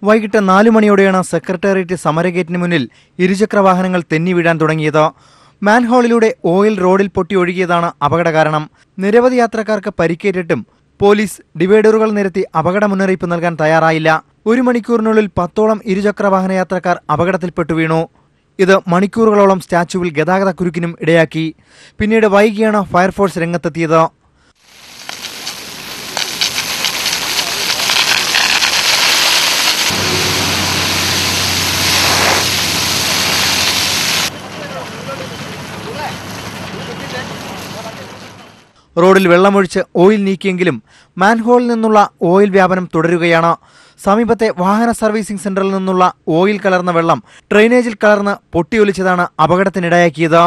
വൈകിട്ട് 4 മണിയോടെയാണ് സെക്രട്ടേറിയറ്റ് സമരഗേറ്റിന് മുന്നിൽ ഇരുചക്ര വാഹനങ്ങൾ തെന്നി വീഴാൻ തുടങ്ങിയത്. മാൻഹോളിലൂടെ ഓയിൽ റോഡിൽ പൊട്ടി ഒഴുകിയതാണ് അപകട കാരണം. നിരവധി യാത്രക്കാർക്ക് പരിക്കേറ്റിട്ടും പോലീസ് ഡിവൈഡറുകൾ നിരത്തി അപകട മുന്നറിയിപ്പ് നൽകാൻ തയ്യാറായില്ല. 1 മണിക്കൂറിനുള്ളിൽ 10ഓളം ഇരുചക്ര വാഹന യാത്രക്കാർ അപകടത്തിൽപ്പെട്ടു വീണു. ഇത് മണിക്കൂറുകളോളം സ്റ്റാച്യുവിൽ ഗതാഗത കുരുക്കിനും ഇടയാക്കി. പിന്നീട് വൈകിയാണ് ഫയർഫോഴ്സ് രംഗത്തെത്തിയത്. റോഡിൽ വെള്ളമൊഴിച്ച് ഓയിൽ നീക്കിയെങ്കിലും മാൻഹോളിൽ നിന്നുള്ള ഓയിൽ വ്യാപനം തുടരുകയാണ്. സമീപത്തെ വാഹന സർവീസിംഗ് സെന്ററിൽ നിന്നുള്ള ഓയിൽ കലർന്ന വെള്ളം ഡ്രെയിനേജിൽ കലർന്ന് പൊട്ടിയൊലിച്ചതാണ് അപകടത്തിനിടയാക്കിയത്.